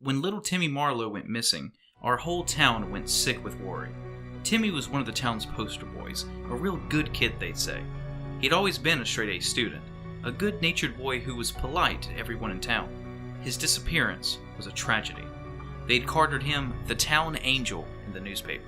When little Timmy Marlowe went missing, our whole town went sick with worry. Timmy was one of the town's poster boys, a real good kid, they'd say. He'd always been a straight-A student, a good-natured boy who was polite to everyone in town. His disappearance was a tragedy. They'd carded him the town angel in the newspaper.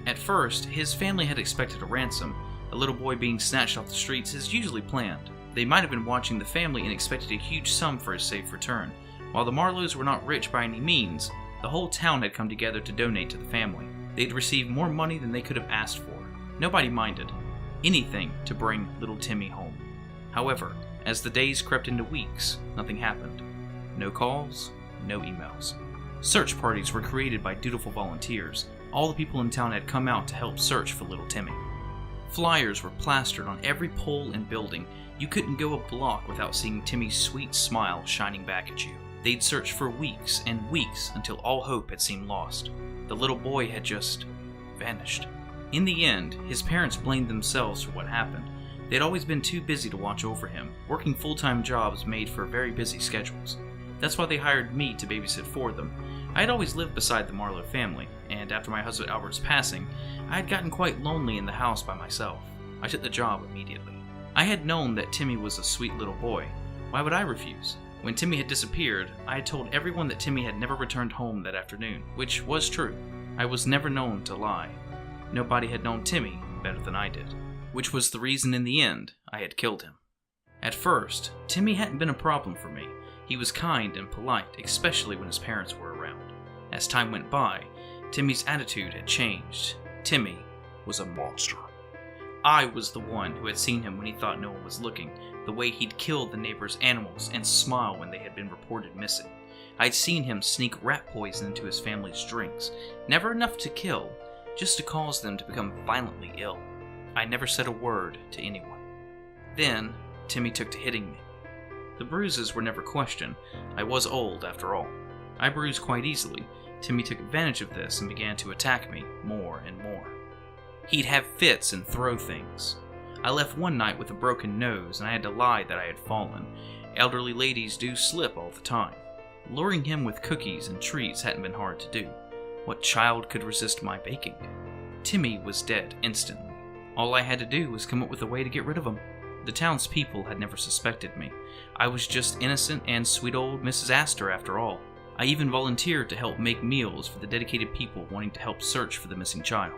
At first, his family had expected a ransom. A little boy being snatched off the streets is usually planned. They might have been watching the family and expected a huge sum for his safe return. While the Marlowes were not rich by any means, the whole town had come together to donate to the family. They'd received more money than they could have asked for. Nobody minded. Anything to bring little Timmy home. However, as the days crept into weeks, nothing happened. No calls, no emails. Search parties were created by dutiful volunteers. All the people in town had come out to help search for little Timmy. Flyers were plastered on every pole and building. You couldn't go a block without seeing Timmy's sweet smile shining back at you. They'd search for weeks and weeks until all hope had seemed lost. The little boy had just vanished. In the end, his parents blamed themselves for what happened. They'd always been too busy to watch over him. Working full-time jobs made for very busy schedules. That's why they hired me to babysit for them. I had always lived beside the Marlowe family, and after my husband Albert's passing, I had gotten quite lonely in the house by myself. I took the job immediately. I had known that Timmy was a sweet little boy. Why would I refuse? When Timmy had disappeared, I had told everyone that Timmy had never returned home that afternoon, which was true. I was never known to lie. Nobody had known Timmy better than I did, which was the reason in the end I had killed him. At first, Timmy hadn't been a problem for me. He was kind and polite, especially when his parents were around. As time went by, Timmy's attitude had changed. Timmy was a monster. I was the one who had seen him when he thought no one was looking, the way he'd kill the neighbors' animals and smile when they had been reported missing. I'd seen him sneak rat poison into his family's drinks, never enough to kill, just to cause them to become violently ill. I never said a word to anyone. Then, Timmy took to hitting me. The bruises were never questioned. I was old, after all. I bruised quite easily. Timmy took advantage of this and began to attack me more and more. He'd have fits and throw things. I left one night with a broken nose, and I had to lie that I had fallen. Elderly ladies do slip all the time. Luring him with cookies and treats hadn't been hard to do. What child could resist my baking? Timmy was dead instantly. All I had to do was come up with a way to get rid of him. The townspeople had never suspected me. I was just innocent and sweet old Mrs. Astor after all. I even volunteered to help make meals for the dedicated people wanting to help search for the missing child.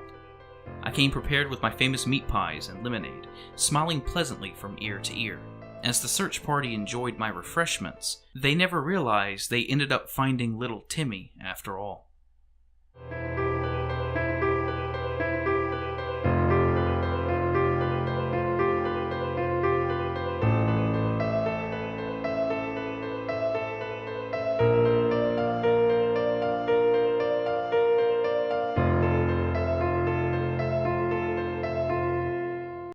I came prepared with my famous meat pies and lemonade, smiling pleasantly from ear to ear. As the search party enjoyed my refreshments, they never realized they ended up finding little Timmy after all.